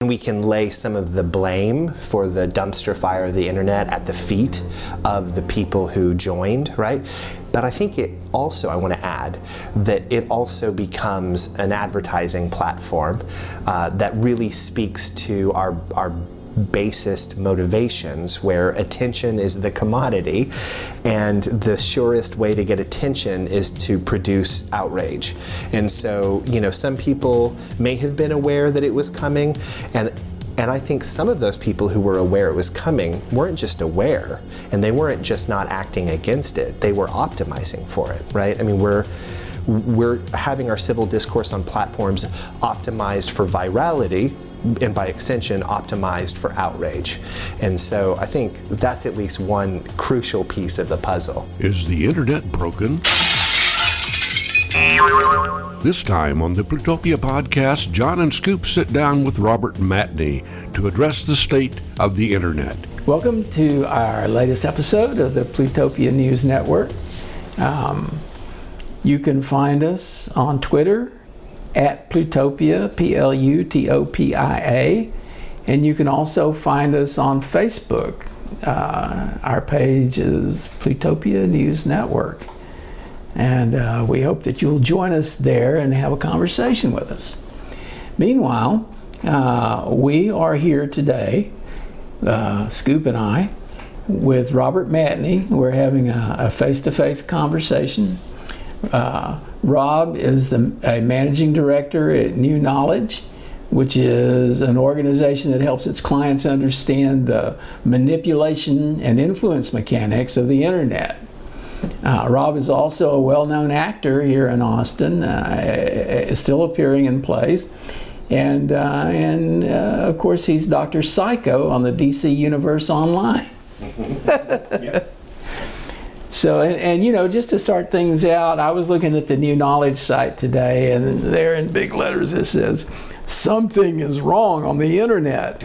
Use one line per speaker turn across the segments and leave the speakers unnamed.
We can lay some of the blame for the dumpster fire of the internet at the feet of the people who joined, right? But I think it also, I want to add, that it also becomes an advertising platform that really speaks to our basest motivations, where attention is the commodity, and the surest way to get attention is to produce outrage. And so, some people may have been aware that it was coming, and I think some of those people who were aware it was coming weren't just aware, and they weren't just not acting against it, they were optimizing for it, right? I mean, we're having our civil discourse on platforms optimized for virality, and by extension optimized for outrage. And so I think that's at least one crucial piece of the puzzle.
Is the internet broken? This time on the Plutopia podcast, John and Scoop sit down with Robert Matney to address the state of the internet.
Welcome to our latest episode of the Plutopia News Network. You can find us on Twitter at Plutopia, Plutopia, and you can also find us on Facebook. Our page is Plutopia News Network, and we hope that you'll join us there and have a conversation with us. Meanwhile, we are here today, Scoop and I, with Robert Matney. We're having a face-to-face conversation. Rob is a managing director at New Knowledge, which is an organization that helps its clients understand the manipulation and influence mechanics of the internet. Rob is also a well-known actor here in Austin, still appearing in plays, and of course he's Dr. Psycho on the DC Universe Online.
Yeah.
So, and just to start things out, I was looking at the New Knowledge site today, and there in big letters it says, "Something is wrong on the internet."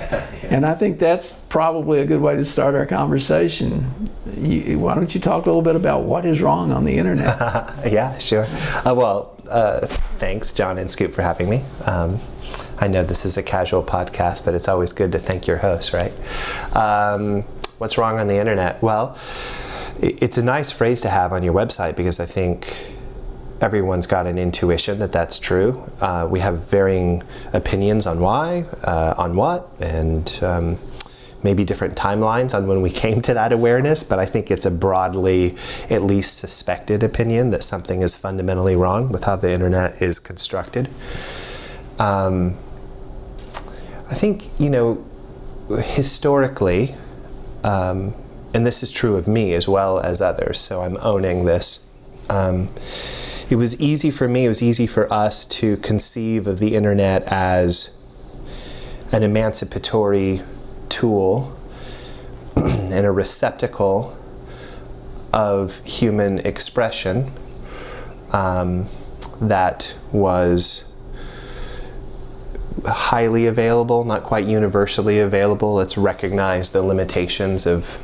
And I think that's probably a good way to start our conversation. Why don't you talk a little bit about what is wrong on the internet?
Yeah, sure. Thanks, John and Scoop, for having me. I know this is a casual podcast, but it's always good to thank your host, right? What's wrong on the internet? Well, it's a nice phrase to have on your website, because I think everyone's got an intuition that that's true. We have varying opinions on why, on what, and maybe different timelines on when we came to that awareness, but I think it's a broadly, at least suspected opinion that something is fundamentally wrong with how the internet is constructed. I think, historically, and this is true of me as well as others, so I'm owning this. It was easy for me, it was easy for us to conceive of the internet as an emancipatory tool and a receptacle of human expression that was highly available, not quite universally available. Let's recognize the limitations of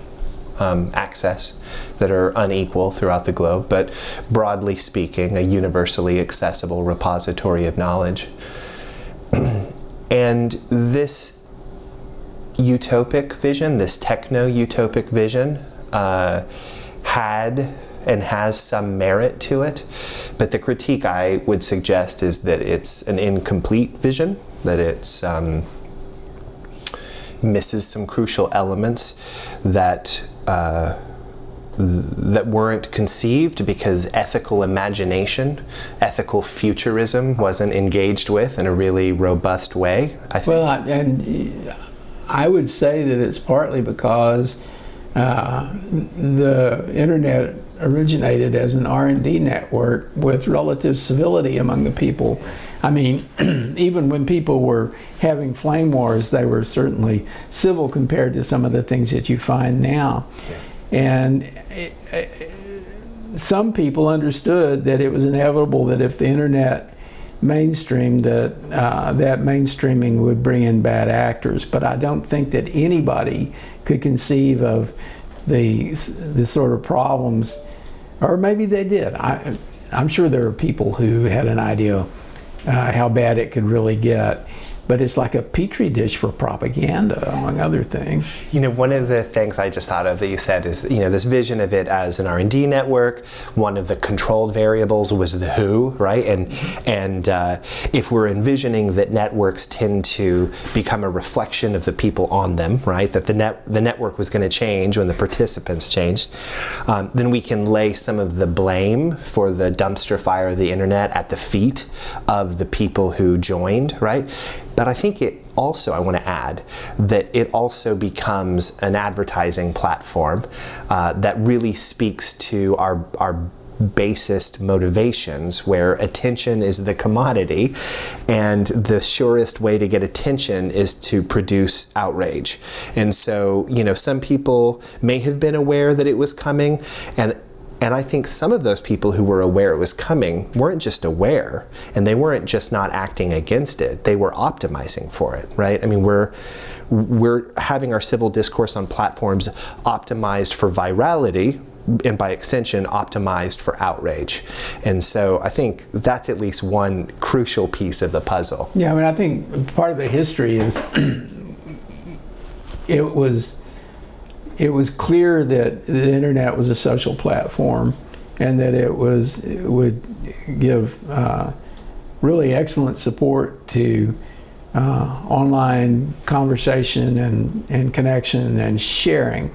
access that are unequal throughout the globe, but broadly speaking, a universally accessible repository of knowledge. And this utopic vision, this techno-utopic vision, had and has some merit to it, but the critique I would suggest is that it's an incomplete vision, that it's misses some crucial elements that weren't conceived because ethical imagination, ethical futurism wasn't engaged with in a really robust way, I think.
Well, and I would say that it's partly because the internet originated as an R&D network with relative civility among the people. I mean, even when people were having flame wars, they were certainly civil compared to some of the things that you find now. And some people understood that it was inevitable that if the internet mainstreamed, that mainstreaming would bring in bad actors. But I don't think that anybody could conceive of the sort of problems, or maybe they did. I'm sure there are people who had an idea how bad it could really get. but it's like a petri dish for propaganda, among other things.
One of the things I just thought of that you said is, this vision of it as an R&D network. One of the controlled variables was the who, right? And if we're envisioning that networks tend to become a reflection of the people on them, right? That the network was going to change when the participants changed, then we can lay some of the blame for the dumpster fire of the internet at the feet of the people who joined, right? But I think I want to add that it also becomes an advertising platform that really speaks to our basest motivations, where attention is the commodity, and the surest way to get attention is to produce outrage. And so, some people may have been aware that it was coming, and I think some of those people who were aware it was coming weren't just aware, and they weren't just not acting against it, they were optimizing for it, right? I mean, we're having our civil discourse on platforms optimized for virality, and by extension, optimized for outrage. And so I think that's at least one crucial piece of the puzzle.
Yeah, I mean, I think part of the history is it was clear that the internet was a social platform, and that it would give really excellent support to online conversation and connection and sharing.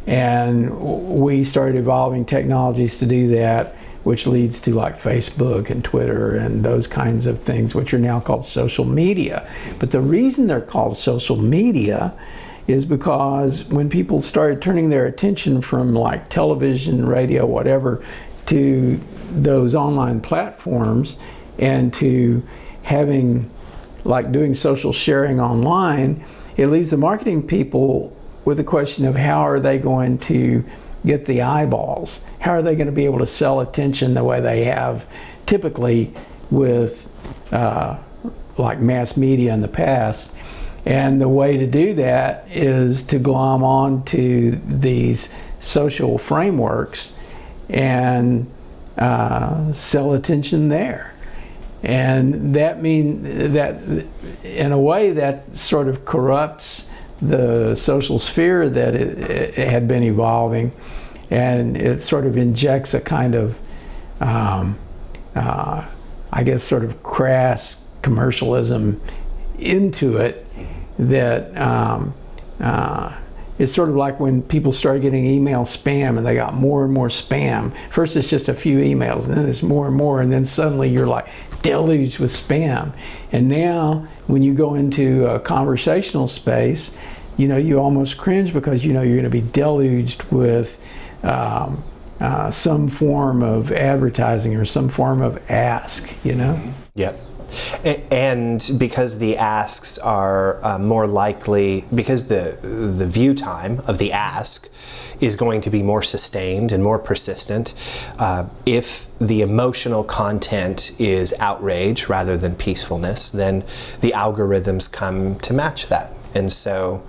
And we started evolving technologies to do that, which leads to like Facebook and Twitter and those kinds of things, which are now called social media. But the reason they're called social media is because when people started turning their attention from like television, radio, whatever, to those online platforms and to having like doing social sharing online, it leaves the marketing people with the question of how are they going to get the eyeballs? How are they going to be able to sell attention the way they have typically with like mass media in the past? And the way to do that is to glom on to these social frameworks and sell attention there. And that means that in a way that sort of corrupts the social sphere that it had been evolving, and it sort of injects a kind of I guess sort of crass commercialism into it that it's sort of like when people started getting email spam and they got more and more spam. First it's just a few emails, and then it's more and more, and then suddenly you're like deluged with spam. And now when you go into a conversational space, you almost cringe because you're going to be deluged with some form of advertising or some form of ask,
Yep. And because the asks are more likely, because the view time of the ask is going to be more sustained and more persistent, if the emotional content is outrage rather than peacefulness, then the algorithms come to match that. And so,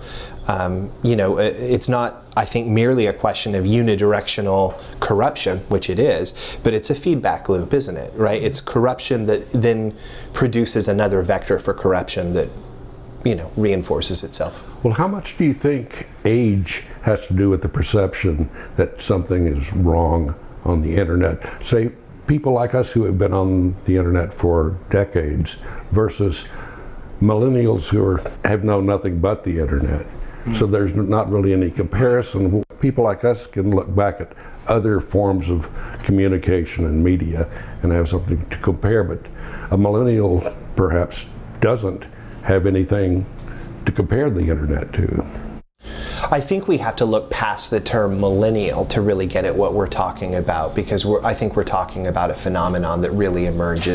it's not, I think, merely a question of unidirectional corruption, which it is, but it's a feedback loop, isn't it? Right? It's corruption that then produces another vector for corruption that, reinforces itself.
Well, how much do you think age has to do with the perception that something is wrong on the internet? Say, people like us who have been on the internet for decades versus millennials who have known nothing but the internet. So there's not really any comparison. People like us can look back at other forms of communication and media and have something to compare, but a millennial perhaps doesn't have anything to compare the internet to.
I think we have to look past the term millennial to really get at what we're talking about, because I think we're talking about a phenomenon that really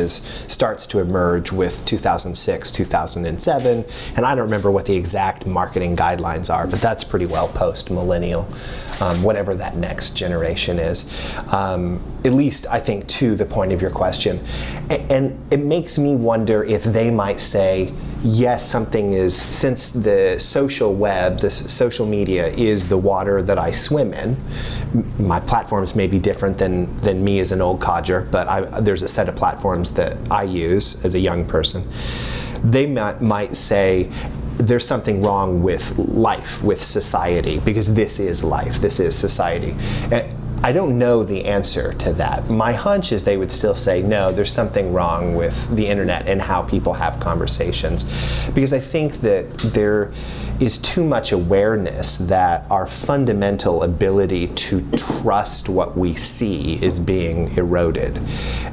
starts to emerge with 2006, 2007, and I don't remember what the exact marketing guidelines are, but that's pretty well post-millennial, whatever that next generation is. At least, I think, to the point of your question. And it makes me wonder if they might say, yes, something is, since the social web, the social media is the water that I swim in. My platforms may be different than me as an old codger, but there's a set of platforms that I use as a young person. they might say there's something wrong with life, with society, because this is life, this is society. I don't know the answer to that. My hunch is they would still say, no, there's something wrong with the internet and how people have conversations. Because I think that there is too much awareness that our fundamental ability to trust what we see is being eroded.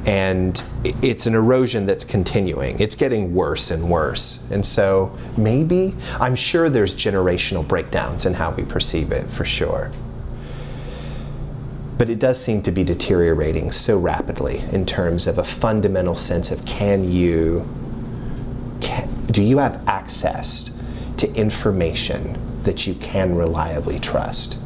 And it's an erosion that's continuing. It's getting worse and worse. And so maybe, I'm sure there's generational breakdowns in how we perceive it, for sure. But it does seem to be deteriorating so rapidly in terms of a fundamental sense of do you have access to information that you can reliably trust?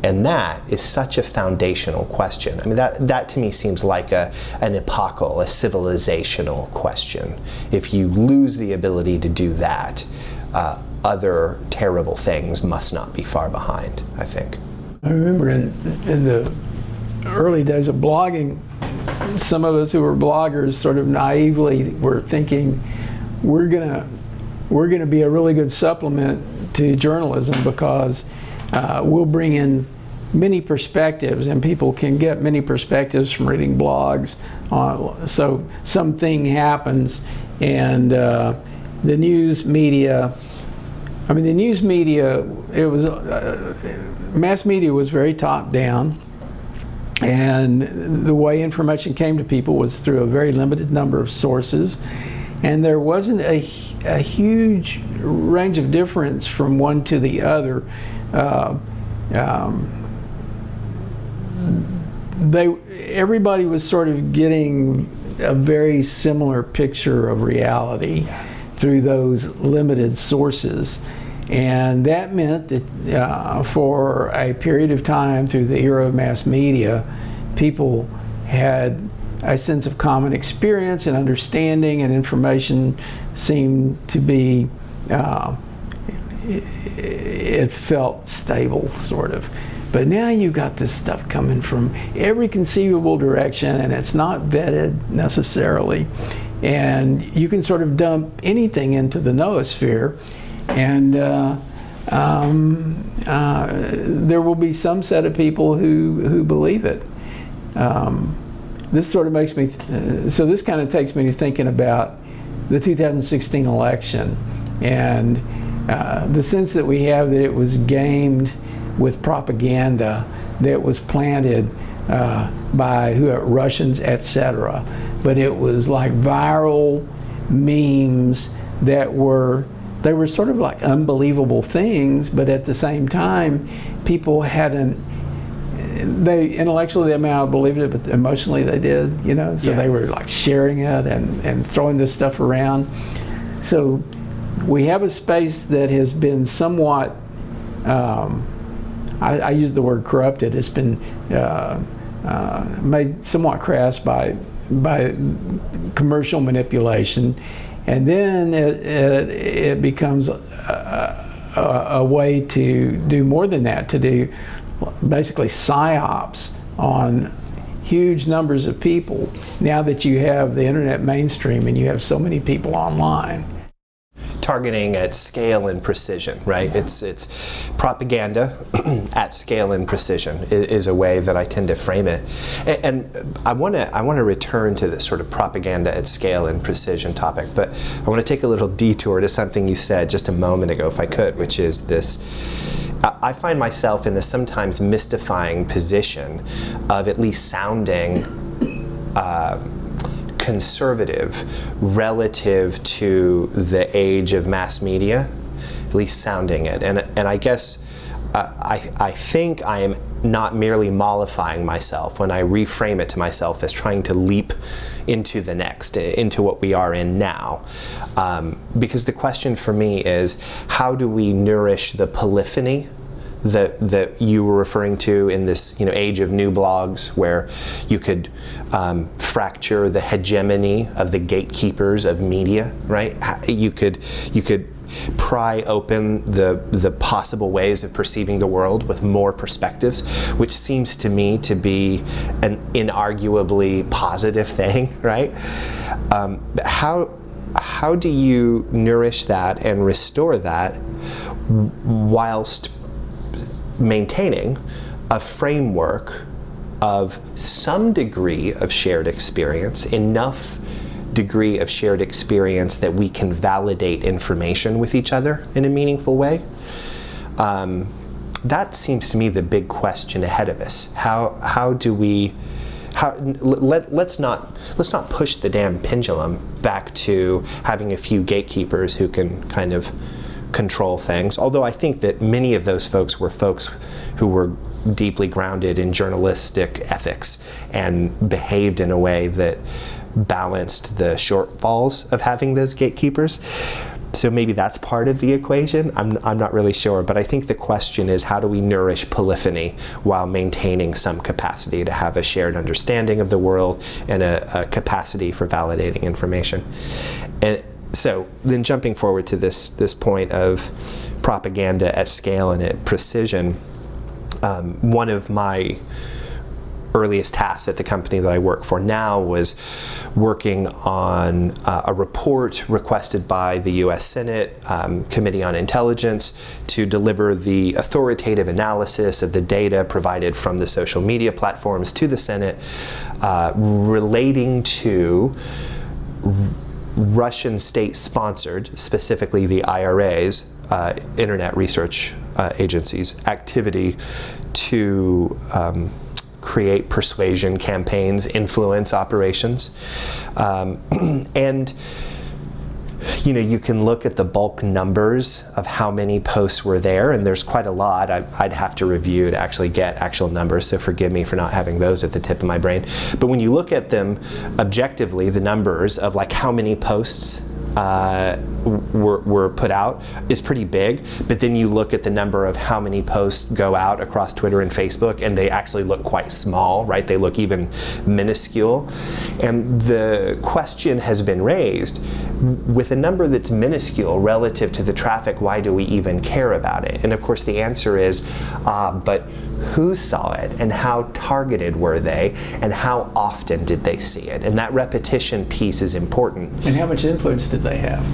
And that is such a foundational question. I mean, that to me seems like an epochal, a civilizational question. If you lose the ability to do that, other terrible things must not be far behind, I think.
I remember in the early days of blogging, some of us who were bloggers sort of naively were thinking we're gonna be a really good supplement to journalism because we'll bring in many perspectives, and people can get many perspectives from reading blogs. So something happens, and the news media. I mean, the news media, it was, mass media was very top down, and the way information came to people was through a very limited number of sources, and there wasn't a huge range of difference from one to the other. Everybody was sort of getting a very similar picture of reality through those limited sources. And that meant that for a period of time through the era of mass media, people had a sense of common experience and understanding, and information seemed to be, it felt stable, sort of. But now you've got this stuff coming from every conceivable direction, and it's not vetted necessarily. And you can sort of dump anything into the noosphere, and there will be some set of people who believe it. This sort of makes me, so this kind of takes me to thinking about the 2016 election, and the sense that we have that it was gamed with propaganda that was planted by Russians, etc. But it was like viral memes that were sort of like unbelievable things, but at the same time, people they intellectually they may have believed it, but emotionally they did, so they were like sharing it and throwing this stuff around. So we have a space that has been somewhat, I use the word corrupted. It's been made somewhat crass by commercial manipulation, and then it becomes a way to do more than that, to do basically psyops on huge numbers of people, now that you have the internet mainstream and you have so many people online.
Targeting at scale and precision, right? It's propaganda at scale and precision is a way that I tend to frame it. And I want to return to this sort of propaganda at scale and precision topic, but I want to take a little detour to something you said just a moment ago, if I could, which is this. I find myself in the sometimes mystifying position of at least sounding conservative relative to the age of mass media, at least sounding it. And I guess I think I am not merely mollifying myself when I reframe it to myself as trying to leap into the next, into what we are in now. Because the question for me is, how do we nourish the polyphony that you were referring to in this age of new blogs, where you could fracture the hegemony of the gatekeepers of media, right? You could pry open the possible ways of perceiving the world with more perspectives, which seems to me to be an inarguably positive thing, right? how do you nourish that and restore that whilst maintaining a framework of some degree of shared experience, enough degree of shared experience that we can validate information with each other in a meaningful way? That seems to me the big question ahead of us. How do we? Let's not push the damn pendulum back to having a few gatekeepers who can kind of control things. Although I think that many of those folks who were deeply grounded in journalistic ethics and behaved in a way that balanced the shortfalls of having those gatekeepers. So maybe that's part of the equation. I'm not really sure, but I think the question is, how do we nourish polyphony while maintaining some capacity to have a shared understanding of the world and a capacity for validating information? And so then jumping forward to this point of propaganda at scale and at precision, one of my earliest tasks at the company that I work for now was working on a report requested by the U.S. Senate Committee on Intelligence to deliver the authoritative analysis of the data provided from the social media platforms to the Senate relating to Russian state-sponsored, specifically the IRA's, Internet Research Agency's activity to create persuasion campaigns, influence operations. And you can look at the bulk numbers of how many posts were there, and there's quite a lot. I'd have to review to actually get actual numbers, so forgive me for not having those at the tip of my brain. But when you look at them objectively, the numbers of like how many posts were put out is pretty big, but then you look at the number of how many posts go out across Twitter and Facebook, and they actually look quite small, right? They look even minuscule. And the question has been raised, with a number that's minuscule relative to the traffic, why do we even care about it? And of course the answer is, but who saw it, and how targeted were they, and how often did they see it? And that repetition piece is important.
And how much influence did they have?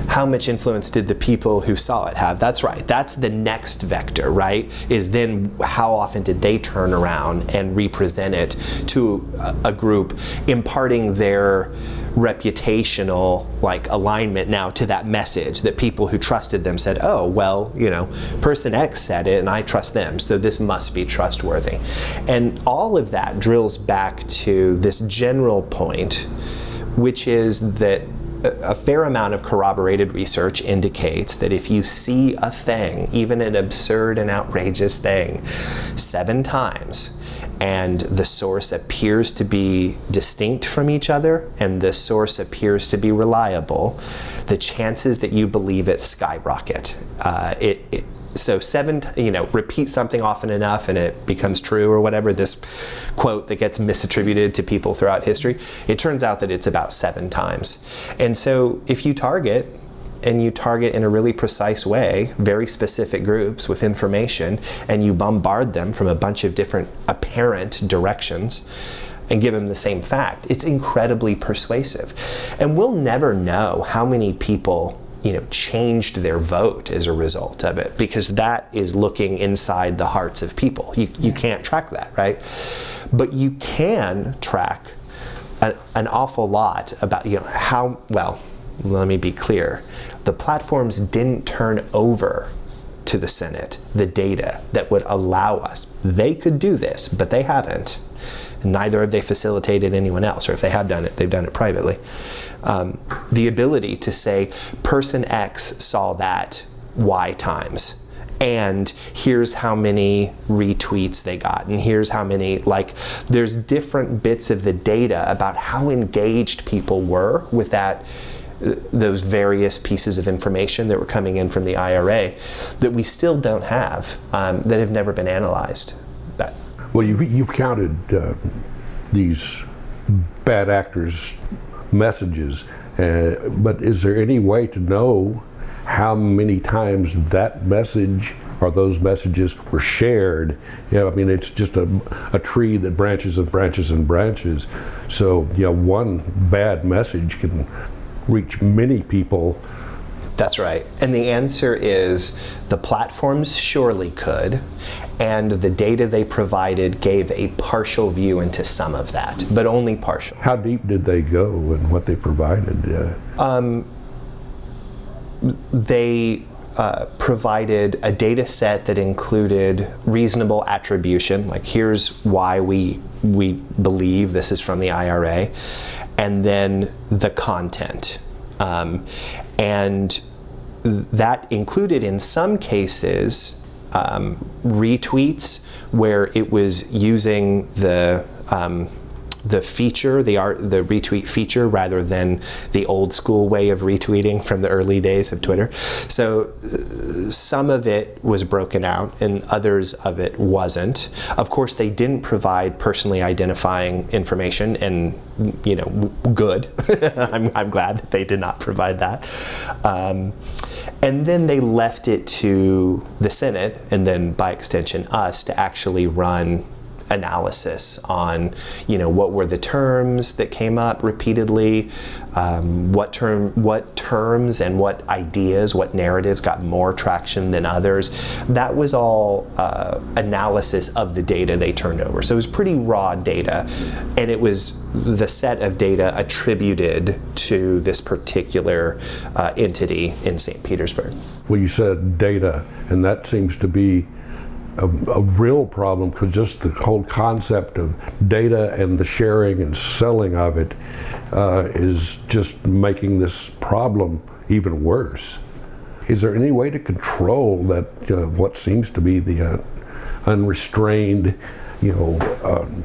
How much influence did the people who saw it have? That's right. That's the next vector, right? Is then how often did they turn around and represent it to a group, imparting their reputational alignment now to that message, that people who trusted them said, oh, well, person X said it and I trust them, so this must be trustworthy. And all of that drills back to this general point, which is that a fair amount of corroborated research indicates that if you see a thing, even an absurd and outrageous thing, 7 times, and the source appears to be distinct from each other, and the source appears to be reliable, the chances that you believe it skyrocket. So repeat something often enough and it becomes true, or whatever, this quote that gets misattributed to people throughout history, it turns out that it's about 7 times. And so if you target, and you target in a really precise way very specific groups with information, and you bombard them from a bunch of different apparent directions and give them the same fact, it's incredibly persuasive. And we'll never know how many people changed their vote as a result of it, because that is looking inside the hearts of people. You can't track that, right? But you can track an awful lot about how well. Let me be clear. The platforms didn't turn over to the Senate the data that would allow us. They could do this, but they haven't. Neither have they facilitated anyone else, or if they have done it, they've done it privately. The ability to say, person X saw that Y times, and here's how many retweets they got, and here's how many, there's different bits of the data about how engaged people were with those various pieces of information that were coming in from the IRA that we still don't have, that have never been analyzed.
Well, you've counted these bad actors' messages, but is there any way to know how many times that message or those messages were shared? It's just a tree that branches and branches and branches. So, one bad message can reach many people.
That's right. And the answer is the platforms surely could, and the data they provided gave a partial view into some of that, but only partial.
How deep did they go in what they provided?
They provided a data set that included reasonable attribution, like here's why we believe this is from the IRA, and then the content. And that included, in some cases, retweets where it was using the feature, the retweet feature, rather than the old school way of retweeting from the early days of Twitter. So some of it was broken out and others of it wasn't. Of course, they didn't provide personally identifying information, and good. I'm glad that they did not provide that. And then they left it to the Senate, and then by extension us, to actually run analysis on, what were the terms that came up repeatedly, what terms and what ideas, what narratives got more traction than others. That was all analysis of the data they turned over. So it was pretty raw data, and it was the set of data attributed to this particular entity in St. Petersburg.
Well, you said data, and that seems to be a real problem, because just the whole concept of data and the sharing and selling of it is just making this problem even worse. Is there any way to control that, what seems to be the unrestrained,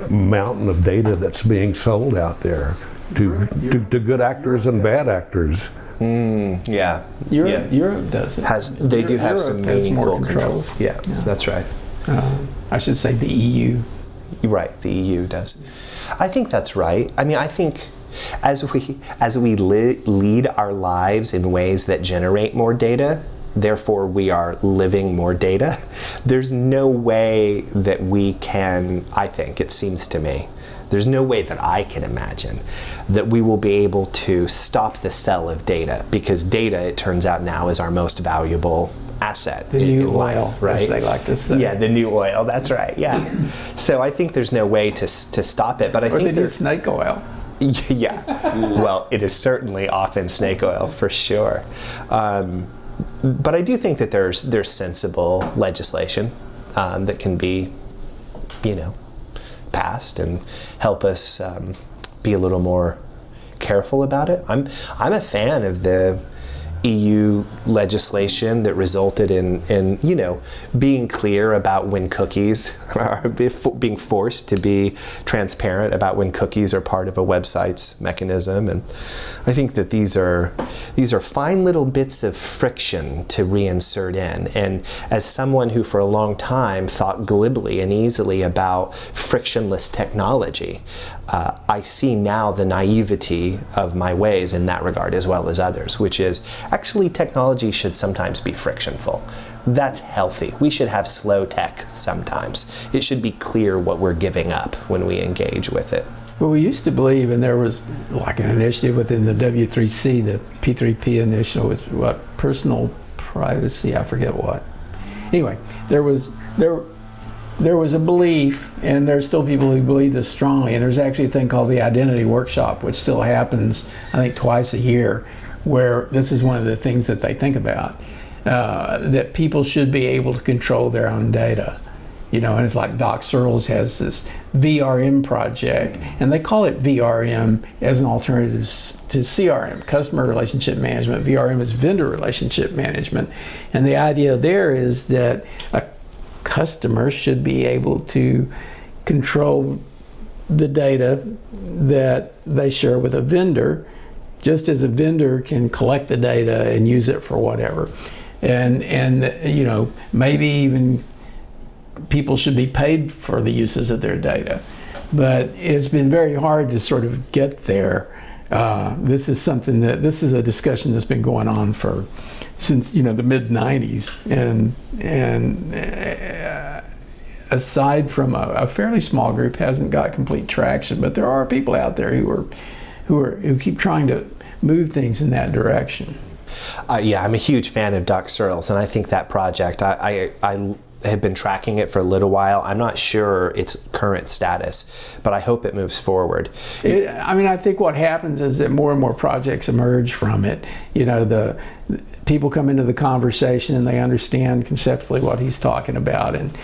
mountain of data that's being sold out there to good actors and bad actors?
Yeah.
Europe does it.
They do have some meaningful controls. Yeah, that's right.
I should say the EU.
Right, the EU does. I think that's right. I mean, I think as we lead our lives in ways that generate more data, therefore we are living more data, there's no way that we can, I think, it seems to me, there's no way that I can imagine that we will be able to stop the sell of data, because data, it turns out now, is our most valuable asset.
The new oil,
life, right?
As they like to say.
Yeah, the new oil, that's right, yeah. So I think there's no way to stop it, but I think
there's snake oil.
Yeah, well, it is certainly often snake oil, for sure. But I do think that there's sensible legislation that can be, passed and help us be a little more careful about it. I'm a fan of the EU legislation that resulted in being clear about when cookies are being forced to be transparent about when cookies are part of a website's mechanism. And I think that these are fine little bits of friction to reinsert in. And as someone who for a long time thought glibly and easily about frictionless technology, I see now the naivety of my ways in that regard, as well as others, which is actually technology should sometimes be frictionful. That's healthy. We should have slow tech sometimes. It should be clear what we're giving up when we engage with it.
Well, we used to believe, and there was like an initiative within the W3C, the P3P initiative, was what, personal privacy, I forget what. Anyway, there was a belief, and there's still people who believe this strongly, and there's actually a thing called the Identity Workshop, which still happens, I think, twice a year, where this is one of the things that they think about, that people should be able to control their own data. And it's like Doc Searles has this VRM project, and they call it VRM as an alternative to CRM, Customer Relationship Management. VRM is Vendor Relationship Management. And the idea there is that a customer should be able to control the data that they share with a vendor, just as a vendor can collect the data and use it for whatever. And maybe even people should be paid for the uses of their data. But it's been very hard to sort of get there. This is a discussion that's been going on since the mid-90s, and aside from a fairly small group, hasn't got complete traction. But there are people out there who keep trying to move things in that direction.
Yeah, I'm a huge fan of Doc Searls, and I think that project, I have been tracking it for a little while. I'm not sure its current status, but I hope it moves forward.
I think what happens is that more and more projects emerge from it. The people come into the conversation and they understand conceptually what he's talking about, and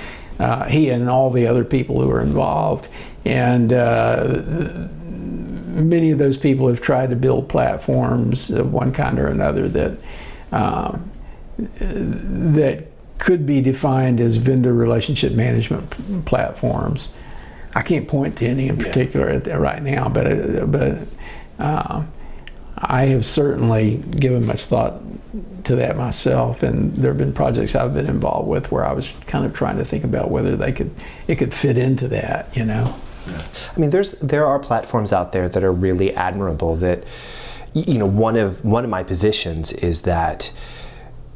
he and all the other people who are involved. And many of those people have tried to build platforms of one kind or another that could be defined as vendor relationship management platforms. I can't point to any in particular right now, but I have certainly given much thought to that myself, and there have been projects I've been involved with where I was kind of trying to think about whether it could fit into that.
I mean, there are platforms out there that are really admirable. That one of my positions is that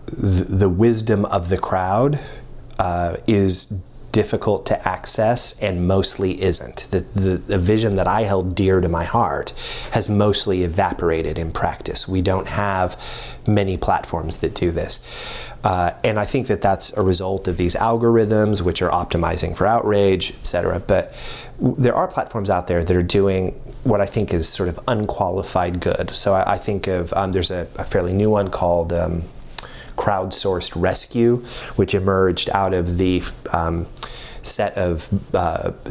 the wisdom of the crowd is difficult to access and mostly isn't. The vision that I held dear to my heart has mostly evaporated in practice. We don't have many platforms that do this. And I think that that's a result of these algorithms which are optimizing for outrage, etc. But there are platforms out there that are doing what I think is sort of unqualified good. So I think of, there's a fairly new one called Crowdsourced Rescue, which emerged out of the set of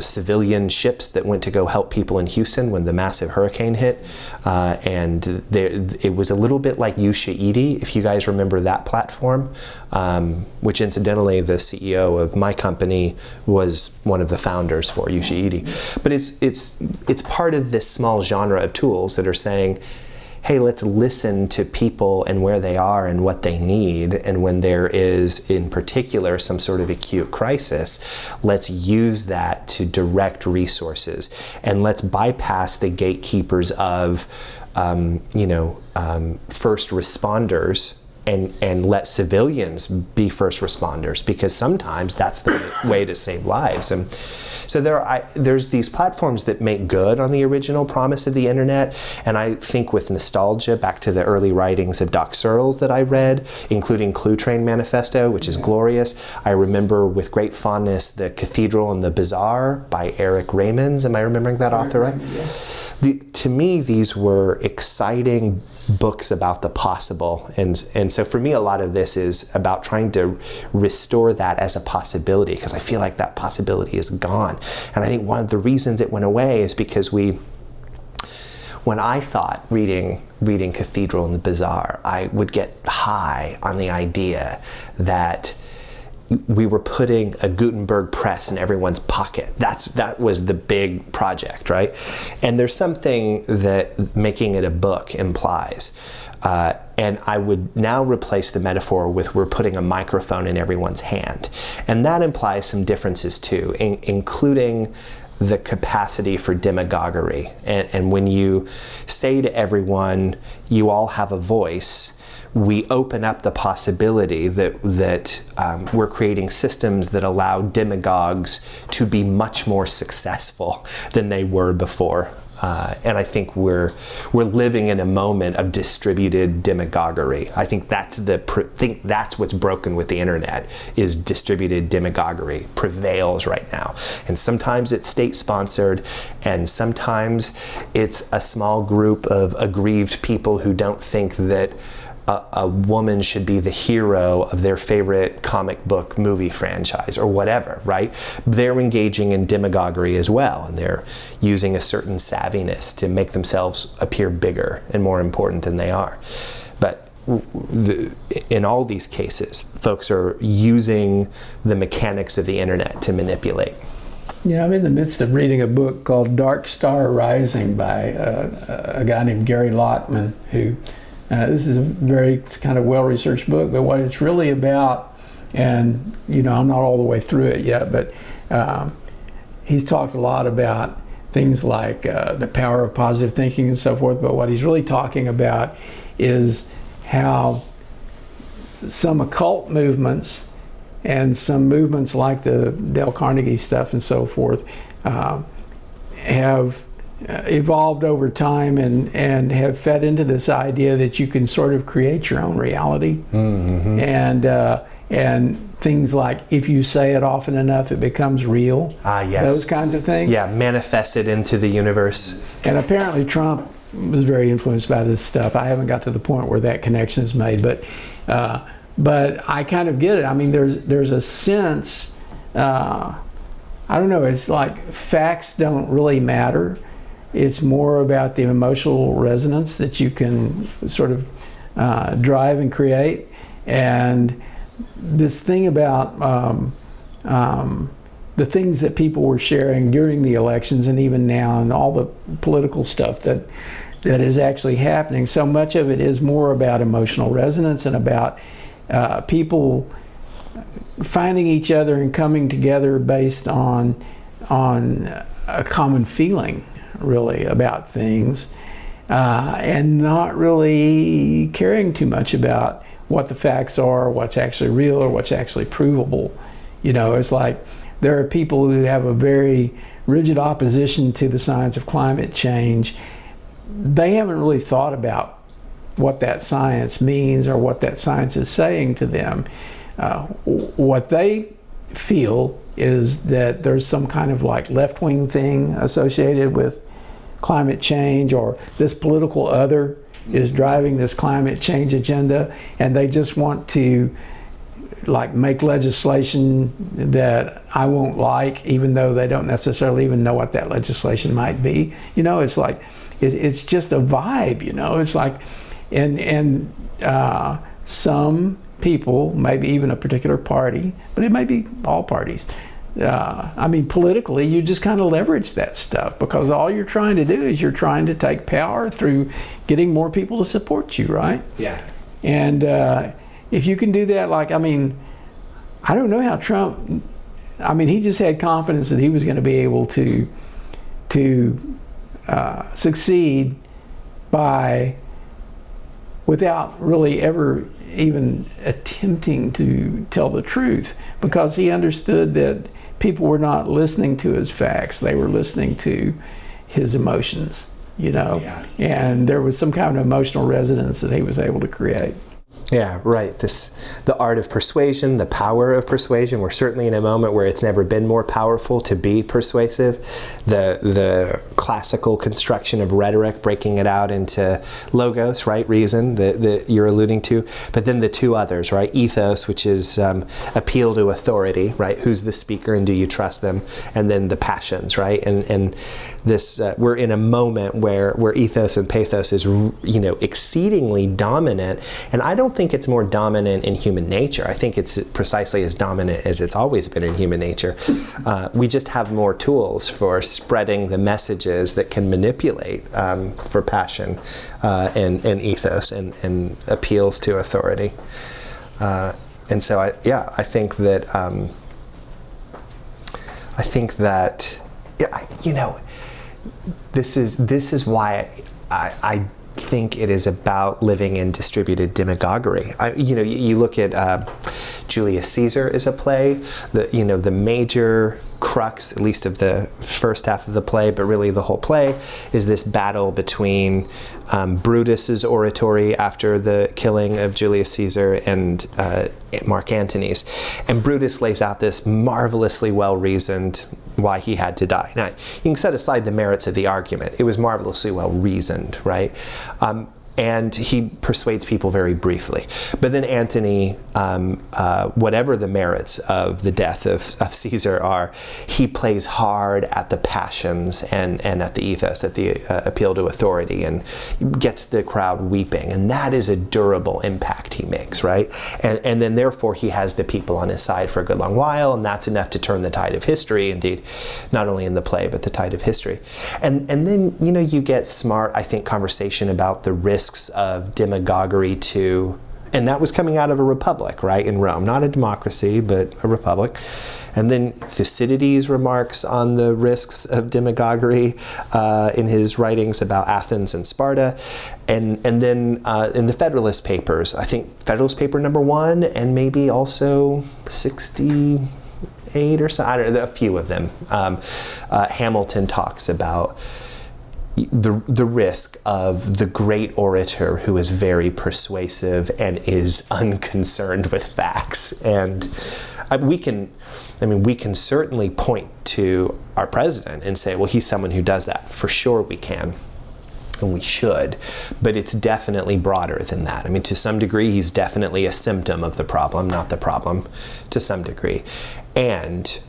civilian ships that went to go help people in Houston when the massive hurricane hit. And it was a little bit like Ushahidi, if you guys remember that platform, which incidentally the CEO of my company was one of the founders for Ushahidi. But it's part of this small genre of tools that are saying, hey, let's listen to people and where they are and what they need. And when there is, in particular, some sort of acute crisis, let's use that to direct resources. And let's bypass the gatekeepers of, first responders and let civilians be first responders, because sometimes that's the way to save lives. And so there's these platforms that make good on the original promise of the internet, and I think with nostalgia back to the early writings of Doc Searls that I read, including Clue Train Manifesto, which is glorious. I remember with great fondness The Cathedral and the Bazaar by Eric Raymond. Am I remembering that author right? Yeah. To me, these were exciting books about the possible, and so for me a lot of this is about trying to restore that as a possibility, because I feel like that possibility is gone. And I think one of the reasons it went away is because when I thought reading Cathedral and the Bazaar, I would get high on the idea that we were putting a Gutenberg press in everyone's pocket. That was the big project, right? And there's something that making it a book implies. And I would now replace the metaphor with we're putting a microphone in everyone's hand. And that implies some differences too, including the capacity for demagoguery. And when you say to everyone, you all have a voice, we open up the possibility that we're creating systems that allow demagogues to be much more successful than they were before. And I think we're living in a moment of distributed demagoguery. I think that's what's broken with the internet, is distributed demagoguery prevails right now. And sometimes it's state-sponsored, and sometimes it's a small group of aggrieved people who don't think that a woman should be the hero of their favorite comic book movie franchise or whatever, right? They're engaging in demagoguery as well, and they're using a certain savviness to make themselves appear bigger and more important than they are. But in all these cases, folks are using the mechanics of the internet to manipulate.
Yeah, I'm in the midst of reading a book called Dark Star Rising by a guy named Gary Lockman, who this is a very kind of well-researched book, but what it's really about, and I'm not all the way through it yet, but he's talked a lot about things like the power of positive thinking and so forth, but what he's really talking about is how some occult movements and some movements like the Dale Carnegie stuff and so forth have evolved over time and have fed into this idea that you can sort of create your own reality. And things like, if you say it often enough, it becomes real.
Yes.
Those kinds of things.
Yeah, manifested into the universe.
And apparently Trump was very influenced by this stuff. I haven't got to the point where that connection is made, but I kind of get it. I mean, there's a sense, I don't know, it's like facts don't really matter. It's more about the emotional resonance that you can sort of drive and create. And this thing about the things that people were sharing during the elections and even now, and all the political stuff that is actually happening, so much of it is more about emotional resonance and about people finding each other and coming together based on a common feeling, really, about things, and not really caring too much about what the facts are, what's actually real, or what's actually provable. You know, it's like there are people who have a very rigid opposition to the science of climate change. They haven't really thought about what that science means or what that science is saying to them. What they feel is that there's some kind of like left-wing thing associated with climate change, or this political other is driving this climate change agenda, and they just want to like make legislation that I won't like, even though they don't necessarily even know what that legislation might be. You know, it's like it's just a vibe. You know, it's like, and some people, maybe even a particular party, but it may be all parties. I mean, politically, you just kind of leverage that stuff, because all you're trying to do is you're trying to take power through getting more people to support you, right?
Yeah.
And if you can do that, like, I mean, I don't know how Trump, I mean, he just had confidence that he was going to be able to succeed without really ever even attempting to tell the truth, because he understood that people were not listening to his facts, they were listening to his emotions, you know.
Yeah.
And there was some kind of emotional resonance that he was able to create.
Yeah, right. The art of persuasion, the power of persuasion. We're certainly in a moment where it's never been more powerful to be persuasive. The classical construction of rhetoric, breaking it out into logos, right? Reason that you're alluding to. But then the two others, right? Ethos, which is appeal to authority, right? Who's the speaker and do you trust them? And then the passions, right? And this we're in a moment where ethos and pathos is, exceedingly dominant. And I don't think it's more dominant in human nature. I think it's precisely as dominant as it's always been in human nature. We just have more tools for spreading the messages that can manipulate for passion and ethos and appeals to authority. And so I think that this is why I think it is about living in distributed demagoguery. You look at Julius Caesar is a play. The major crux, at least of the first half of the play, but really the whole play, is this battle between Brutus's oratory after the killing of Julius Caesar and Mark Antony's. And Brutus lays out this marvelously well-reasoned why he had to die. Now, you can set aside the merits of the argument. It was marvelously well-reasoned, right? And he persuades people very briefly. But then Antony, whatever the merits of the death of Caesar are, he plays hard at the passions and at the ethos, at the appeal to authority, and gets the crowd weeping. And that is a durable impact he makes, right? And then therefore he has the people on his side for a good long while, and that's enough to turn the tide of history, indeed, not only in the play, but the tide of history. And then, you get smart, I think, conversation about the risks of demagoguery and that was coming out of a republic, right, in Rome, not a democracy, but a republic. And then Thucydides remarks on the risks of demagoguery in his writings about Athens and Sparta. And then in the Federalist Papers, I think Federalist Paper number 1 and maybe also 68 or so, I don't know, a few of them, Hamilton talks about the risk of the great orator who is very persuasive and is unconcerned with facts. And we can certainly point to our president and say, well, he's someone who does that. For sure we can, and we should, but it's definitely broader than that. I mean, to some degree, he's definitely a symptom of the problem, not the problem, to some degree. And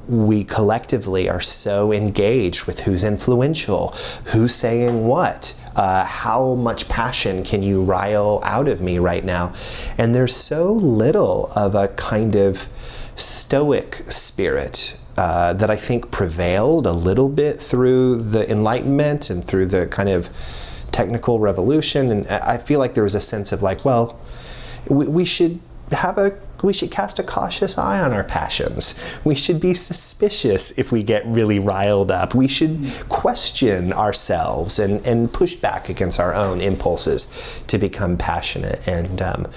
we collectively are so engaged with who's influential, who's saying what, how much passion can you rile out of me right now? And there's so little of a kind of stoic spirit that I think prevailed a little bit through the Enlightenment and through the kind of technical revolution. And I feel like there was a sense of like, well, we should cast a cautious eye on our passions. We should be suspicious if we get really riled up. We should question ourselves and push back against our own impulses to become passionate. And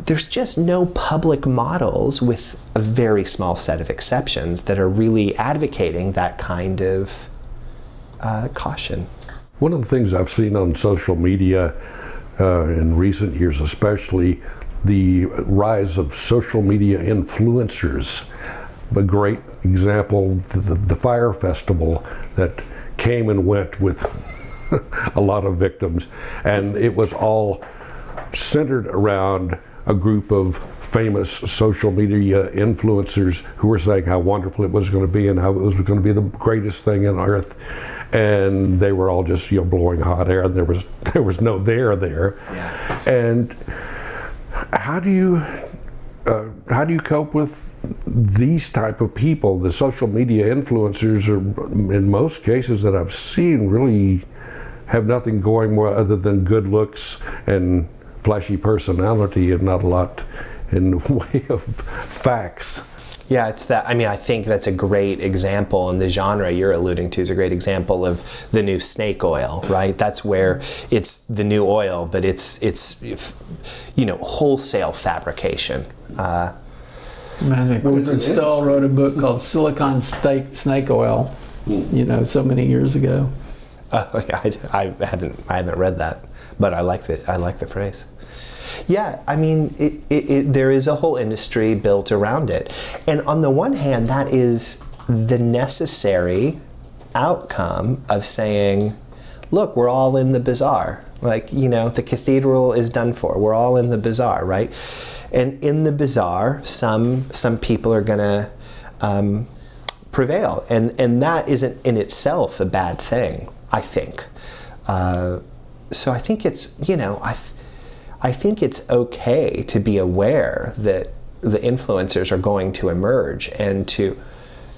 there's just no public models, with a very small set of exceptions, that are really advocating that kind of caution.
One of the things I've seen on social media in recent years, especially, the rise of social media influencers. A great example, the Fire Festival that came and went with a lot of victims, and it was all centered around a group of famous social media influencers who were saying how wonderful it was going to be and how it was going to be the greatest thing on earth. And they were all just blowing hot air, and there was no there. Yeah. And how do you cope with these type of people? The social media influencers are, in most cases that I've seen, really have nothing going more other than good looks and flashy personality, and not a lot in the way of facts.
Yeah, it's that. I mean, I think that's a great example, and the genre you're alluding to is a great example of the new snake oil, right? That's where it's the new oil, but it's wholesale fabrication.
Reminds me, Clifford Stoll wrote a book called Silicon Snake Oil, so many years ago.
Oh yeah, I haven't read that, but I like the phrase. Yeah, I mean, there is a whole industry built around it. And on the one hand, that is the necessary outcome of saying, look, we're all in the bazaar. Like, the cathedral is done for. We're all in the bazaar, right? And in the bazaar, some people are going to prevail. And that isn't in itself a bad thing, I think. So I think it's, I think it's okay to be aware that the influencers are going to emerge, and to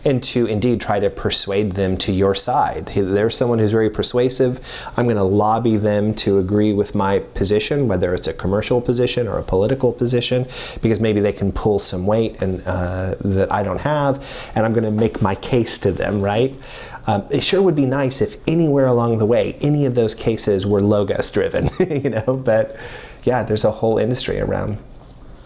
indeed try to persuade them to your side. There's someone who's very persuasive. I'm going to lobby them to agree with my position, whether it's a commercial position or a political position, because maybe they can pull some weight and that I don't have, and I'm going to make my case to them, right? It sure would be nice if anywhere along the way, any of those cases were logos driven, but yeah, there's a whole industry around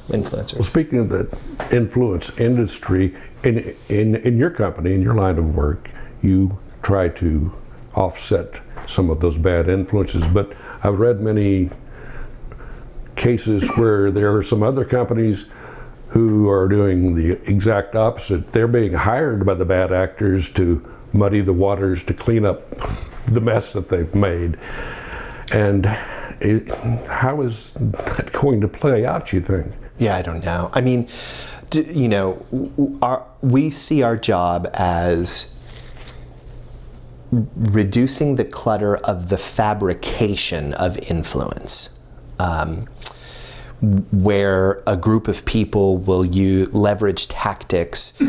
influencers.
Well, speaking of the influence industry, in your company, in your line of work, you try to offset some of those bad influences, but I've read many cases where there are some other companies who are doing the exact opposite. They're being hired by the bad actors to muddy the waters, to clean up the mess that they've made. And how is that going to play out, you think?
Yeah, I don't know. I mean, we see our job as reducing the clutter of the fabrication of influence, where a group of people will leverage tactics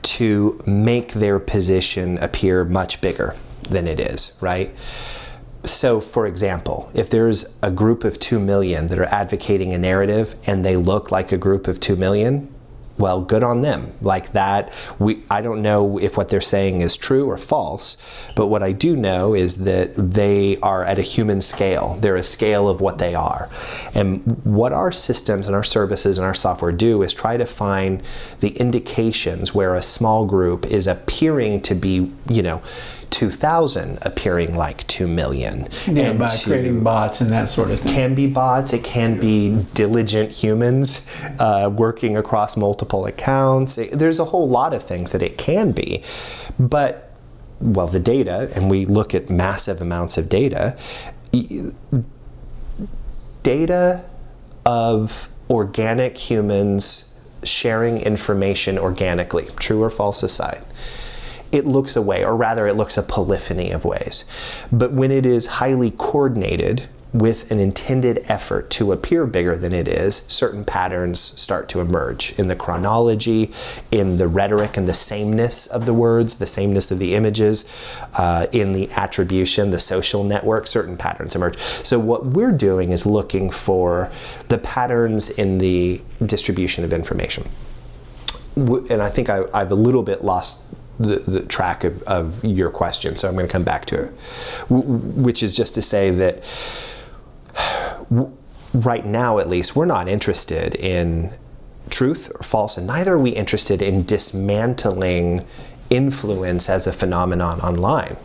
to make their position appear much bigger than it is, right? So, for example, if there's a group of 2 million that are advocating a narrative and they look like a group of 2 million, well, good on them. Like that, I don't know if what they're saying is true or false, but what I do know is that they are at a human scale. They're a scale of what they are. And what our systems and our services and our software do is try to find the indications where a small group is appearing to be, 2000 appearing like 2 million.
Yeah, by creating bots and that sort of thing.
Can be bots, it can be diligent humans working across multiple accounts. There's a whole lot of things that it can be. But, well, the data, and we look at massive amounts of data of organic humans sharing information organically, true or false aside, it looks a way, or rather it looks a polyphony of ways. But when it is highly coordinated with an intended effort to appear bigger than it is, certain patterns start to emerge in the chronology, in the rhetoric and the sameness of the words, the sameness of the images, in the attribution, the social network, certain patterns emerge. So what we're doing is looking for the patterns in the distribution of information. And I think I've a little bit lost the track of your question, so I'm going to come back to it, which is just to say that right now, at least, we're not interested in truth or false, and neither are we interested in dismantling influence as a phenomenon online.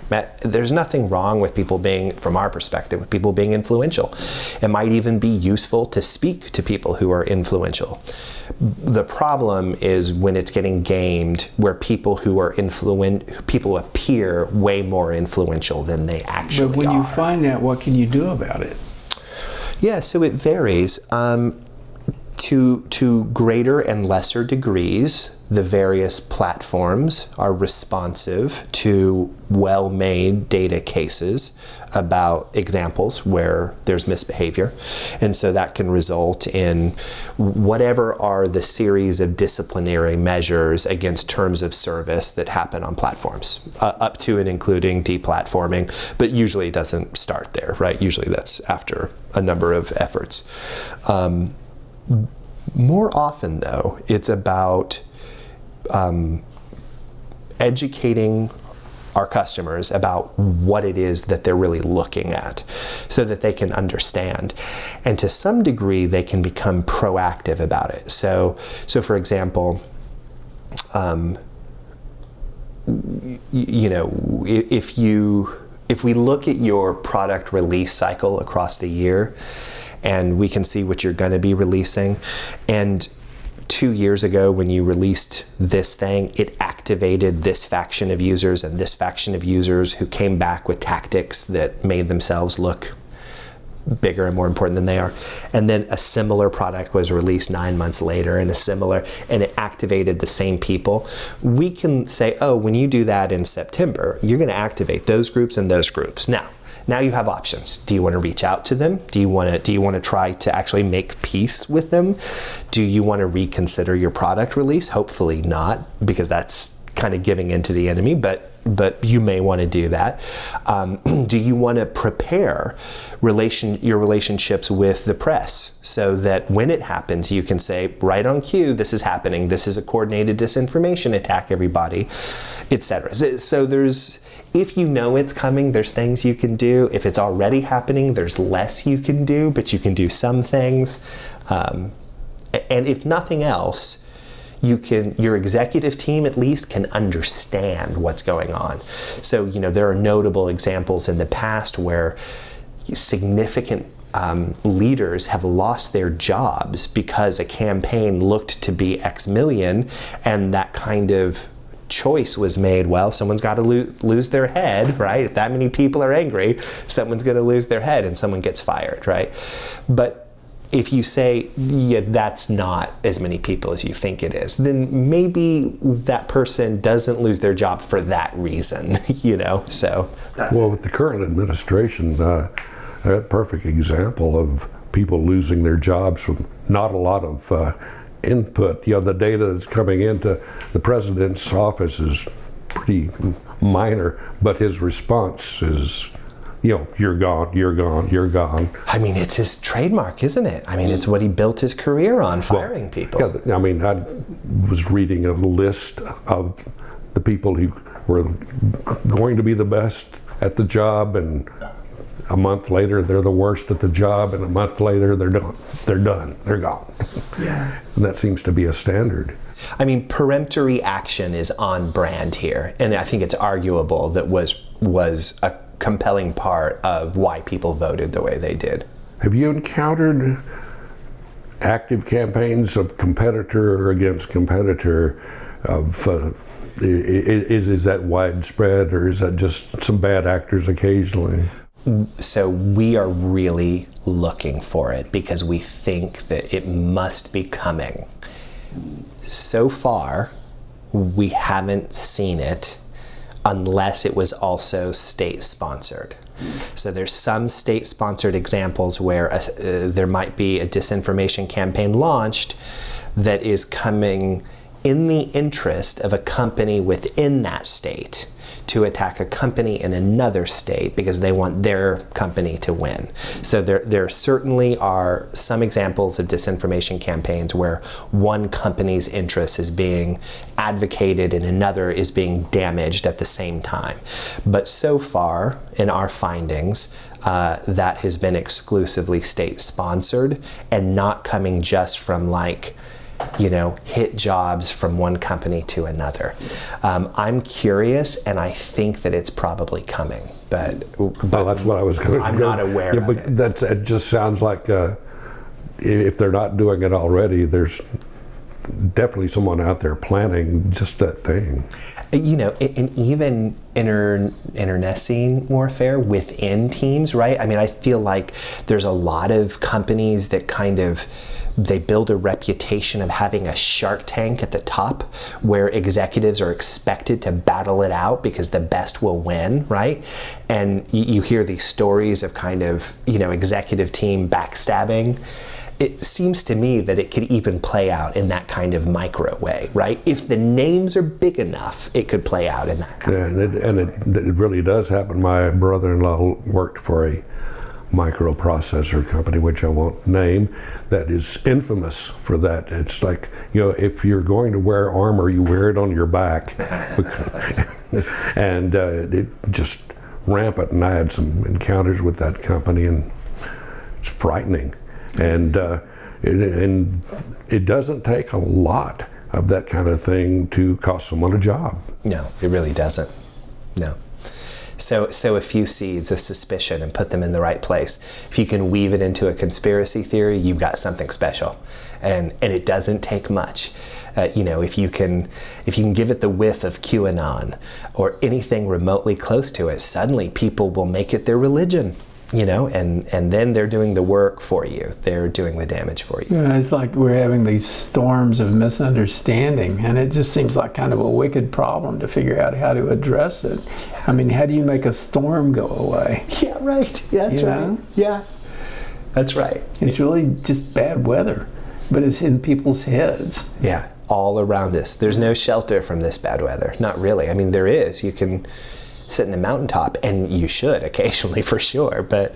There's nothing wrong with people being, from our perspective, with people being influential. It might even be useful to speak to people who are influential. The problem is when it's getting gamed, where people who are people appear way more influential than they actually are.
But when you find that, what can you do about it?
Yeah, so it varies. To greater and lesser degrees, the various platforms are responsive to well-made data cases about examples where there's misbehavior. And so that can result in whatever are the series of disciplinary measures against terms of service that happen on platforms, up to and including deplatforming, but usually it doesn't start there, right? Usually that's after a number of efforts. More often, though, it's about educating our customers about what it is that they're really looking at so that they can understand. And to some degree, they can become proactive about it. So for example, if we look at your product release cycle across the year, and we can see what you're going to be releasing. And 2 years ago, when you released this thing, it activated this faction of users and this faction of users who came back with tactics that made themselves look bigger and more important than they are. And then a similar product was released 9 months later, and it activated the same people. We can say, oh, when you do that in September, you're going to activate those groups and those groups. Now you have options. Do you want to reach out to them? Do you want to try to actually make peace with them? Do you want to reconsider your product release? Hopefully not, because that's kind of giving in to the enemy, but you may want to do that. Do you want to prepare your relationships with the press so that when it happens, you can say, right on cue, this is happening. This is a coordinated disinformation attack, everybody, etc. So if you know it's coming, there's things you can do. If it's already happening, there's less you can do, but you can do some things. And if nothing else, your executive team at least can understand what's going on. So, there are notable examples in the past where significant leaders have lost their jobs because a campaign looked to be X million, and that kind of choice was made. Well, someone's got to lose their head, right? If that many people are angry, someone's going to lose their head and someone gets fired, right? But if you say, yeah, that's not as many people as you think it is, then maybe that person doesn't lose their job for that reason, so.
Well, with the current administration, a perfect example of people losing their jobs from not a lot of input. The data that's coming into the president's office is pretty minor, but his response is, you're gone, you're gone, you're gone.
I mean, it's his trademark, isn't it? I mean, it's what he built his career on, firing people.
Yeah, I mean, I was reading a list of the people who were going to be the best at the job, and a month later they're the worst at the job, and a month later they're done, they're gone.
Yeah.
And that seems to be a standard.
I mean, peremptory action is on brand here, and I think it's arguable that was was a compelling part of why people voted the way they did.
Have you encountered active campaigns of competitor against competitor? Is that widespread, or is that just some bad actors occasionally?
So we are really looking for it because we think that it must be coming. So far, we haven't seen it unless it was also state-sponsored. So there's some state-sponsored examples where there might be a disinformation campaign launched that is coming in the interest of a company within that state to attack a company in another state because they want their company to win. So there certainly are some examples of disinformation campaigns where one company's interest is being advocated and another is being damaged at the same time. But so far, in our findings, that has been exclusively state-sponsored and not coming just from hit jobs from one company to another. I'm curious, and I think that it's probably coming, but
that's what I was going to.
I'm not aware of it.
It just sounds like if they're not doing it already, there's definitely someone out there planning just that thing.
And even internecine warfare within teams, right? I mean, I feel like there's a lot of companies that they build a reputation of having a Shark Tank at the top where executives are expected to battle it out because the best will win, right? And you hear these stories of executive team backstabbing. It seems to me that it could even play out in that kind of micro way, right? If the names are big enough, it could play out in that kind of way.
And it really does happen. My brother-in-law worked for a microprocessor company, which I won't name, that is infamous for that. It's like, if you're going to wear armor, you wear it on your back. And it just rampant. And I had some encounters with that company, and it's frightening. And it doesn't take a lot of that kind of thing to cost someone a job.
No, it really doesn't. No. So a few seeds of suspicion and put them in the right place. If you can weave it into a conspiracy theory, you've got something special. And it doesn't take much. If you can give it the whiff of QAnon or anything remotely close to it, suddenly people will make it their religion. And then they're doing the work for you. They're doing the damage for you.
It's like we're having these storms of misunderstanding, and it just seems like kind of a wicked problem to figure out how to address it. I mean, how do you make a storm go away?
Yeah, right. Yeah, that's right. Yeah, that's right.
It's really just bad weather, but it's in people's heads.
Yeah, all around us. There's no shelter from this bad weather. Not really. I mean, there is. You can sit in a mountaintop, and you should occasionally for sure, but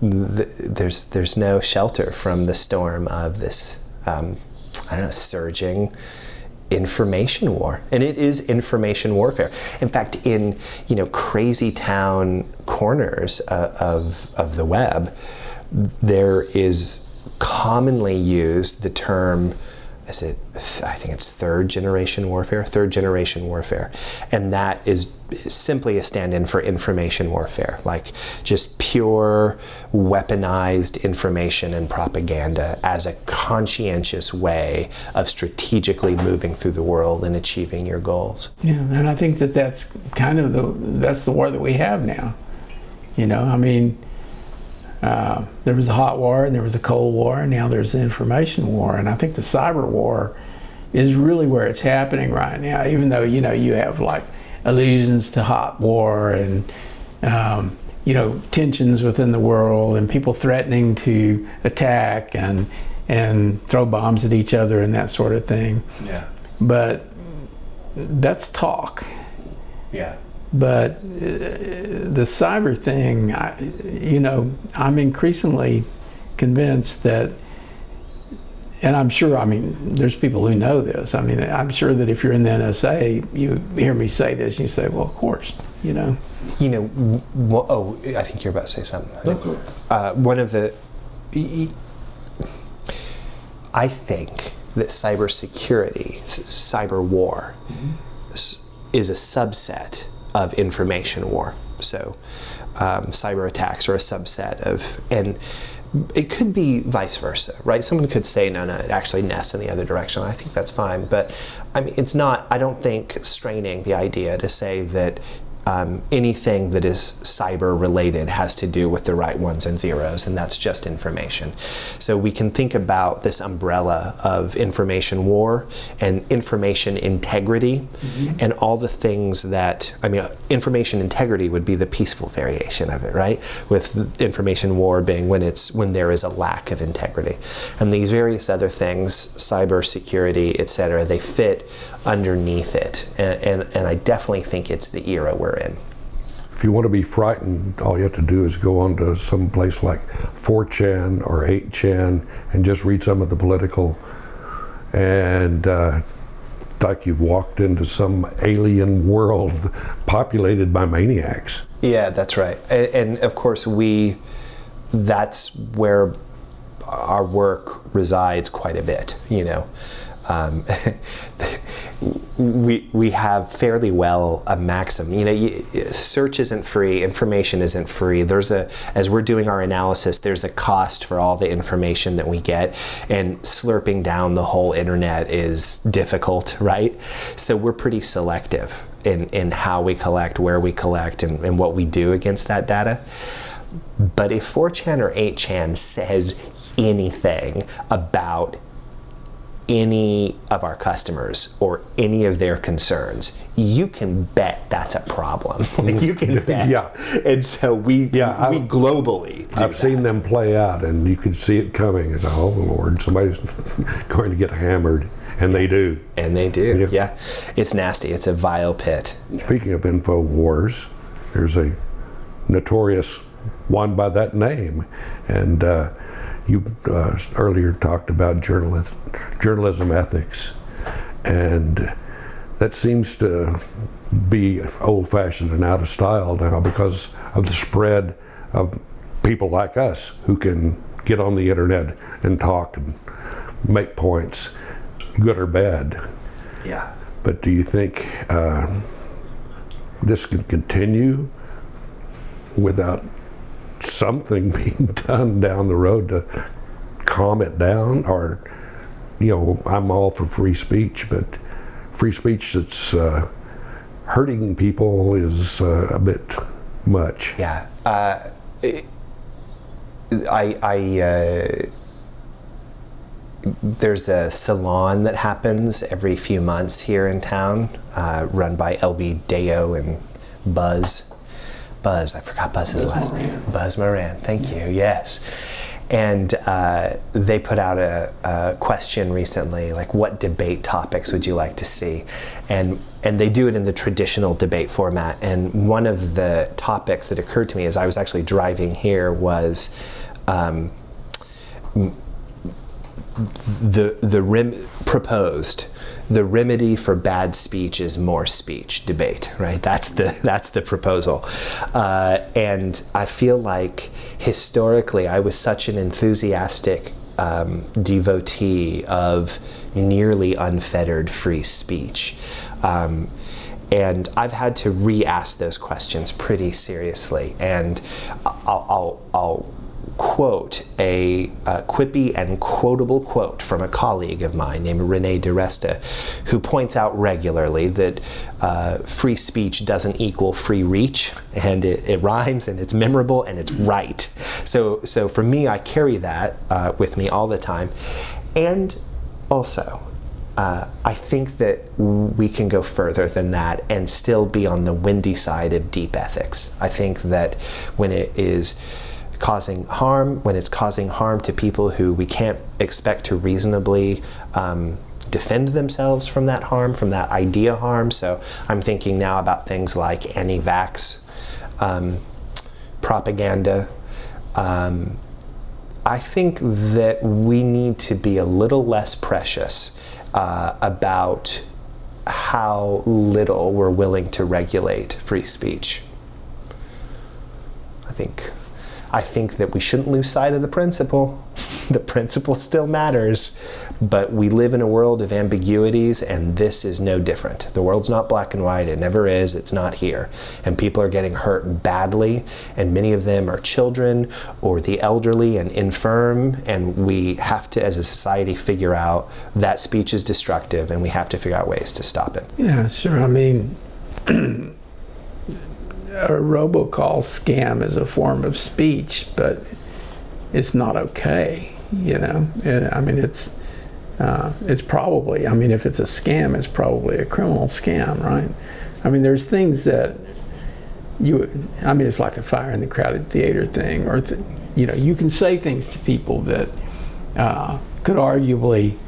there's no shelter from the storm of this surging information war. And it is information warfare. In fact, in crazy town corners of the web, there is commonly used the term, I think it's third generation warfare, and that is simply a stand-in for information warfare, like just pure weaponized information and propaganda as a conscientious way of strategically moving through the world and achieving your goals.
Yeah, and I think that's kind of the war that we have now. I mean, there was a hot war and there was a cold war, and now there's the information war. And I think the cyber war is really where it's happening right now, even though, you have like allusions to hot war and, tensions within the world and people threatening to attack and throw bombs at each other and that sort of thing.
Yeah.
But that's talk.
Yeah.
But the cyber thing, I'm increasingly convinced that, and I'm sure, there's people who know this. I'm sure that if you're in the NSA, you hear me say this, and you say, well, of course,
I think you're about to say something. I think that cybersecurity, cyber war, is a subset of information war. So cyber attacks are a subset of, and it could be vice versa, right? Someone could say, no, it actually nests in the other direction. I think that's fine. But I mean, it's not, I don't think, straining the idea to say that anything that is cyber related has to do with the right ones and zeros, and that's just information. So we can think about this umbrella of information war and information integrity, and all the things that, I mean, information integrity would be the peaceful variation of it, right? With information war being when there is a lack of integrity. And these various other things, cyber security, etc., they fit underneath it, and I definitely think it's the era we're in.
If you want to be frightened, all you have to do is go onto some place like 4chan or 8chan and just read some of the political, and like you've walked into some alien world populated by maniacs.
Yeah, that's right. And of course that's where our work resides quite a bit, you know. We have fairly well a maxim. You know, search isn't free, information isn't free. As we're doing our analysis, there's a cost for all the information that we get, and slurping down the whole internet is difficult, right? So we're pretty selective in how we collect, where we collect, and what we do against that data. But if 4chan or 8chan says anything about any of our customers or any of their concerns, you can bet that's a problem. You can bet.
Yeah.
And so we globally do
I've seen them play out, and you can see it coming. It's, oh Lord, somebody's going to get hammered. And they do.
And they do, yeah. It's nasty. It's a vile pit.
Speaking of info wars, there's a notorious one by that name. And you earlier talked about journalism ethics, and that seems to be old-fashioned and out of style now because of the spread of people like us who can get on the internet and talk and make points, good or bad.
Yeah.
But do you think this can continue without something being done down the road to calm it down? Or, you know, I'm all for free speech, but free speech that's hurting people is a bit much.
Yeah. There's a salon that happens every few months here in town, run by LB Deo and Buzz, I forgot Buzz's last name. Buzz Moran, thank you, yes. And they put out a question recently, like, what debate topics would you like to see? And they do it in the traditional debate format. And one of the topics that occurred to me as I was actually driving here was the remedy for bad speech is more speech debate, right? That's the proposal. And I feel like historically I was such an enthusiastic devotee of nearly unfettered free speech. And I've had to re-ask those questions pretty seriously. And I'll quote a quippy and quotable quote from a colleague of mine named Renee DeResta, who points out regularly that free speech doesn't equal free reach, and it rhymes, and it's memorable, and it's right. So for me, I carry that with me all the time. And also, I think that we can go further than that and still be on the windy side of deep ethics. I think that when it is causing harm, when it's causing harm to people who we can't expect to reasonably defend themselves from that harm, from that idea harm. So I'm thinking now about things like anti-vax propaganda. I think that we need to be a little less precious about how little we're willing to regulate free speech. I think that we shouldn't lose sight of the principle. the principle still matters, but we live in a world of ambiguities, and this is no different. The world's not black and white. It never is. It's not here. And people are getting hurt badly, and many of them are children or the elderly and infirm, and we have to, as a society, figure out that speech is destructive, and we have to figure out ways to stop it.
Yeah, sure. I mean, a robocall scam is a form of speech, but it's not okay, you know. I mean, it's probably, I mean, if it's a scam, it's probably a criminal scam, right? I mean, there's things that I mean, it's like a fire in the crowded theater thing, or, you know, you can say things to people that could arguably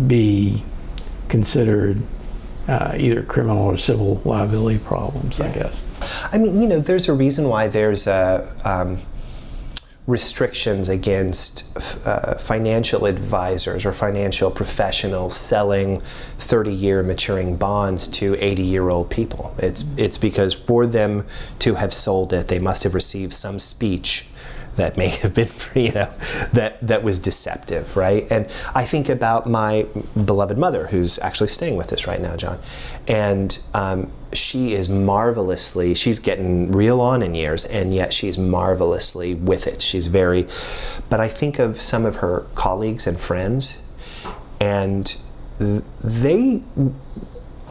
be considered either criminal or civil liability problems, I guess.
I mean, you know, there's a reason why there's restrictions against financial advisors or financial professionals selling 30-year maturing bonds to 80-year-old people. It's because for them to have sold it, they must have received some speech that may have been, you know, that was deceptive, right? And I think about my beloved mother, who's actually staying with us right now, John, and she is marvelously, she's getting real on in years, and yet she's marvelously with it. But I think of some of her colleagues and friends, and they,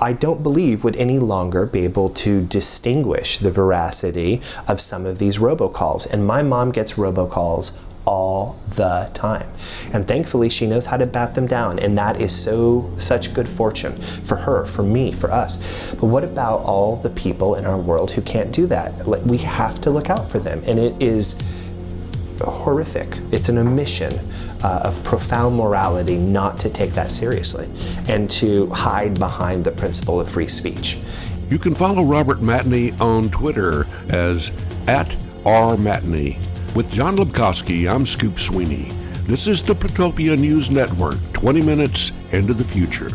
I don't believe, would any longer be able to distinguish the veracity of some of these robocalls. And my mom gets robocalls all the time. And thankfully, she knows how to bat them down. And that is such good fortune for her, for me, for us. But what about all the people in our world who can't do that? We have to look out for them. And it is horrific. It's an omission of profound morality not to take that seriously and to hide behind the principle of free speech.
You can follow Robert Matney on Twitter as @RMatney. With John Lebkowski, I'm Scoop Sweeney. This is the Protopia News Network, 20 minutes into the future.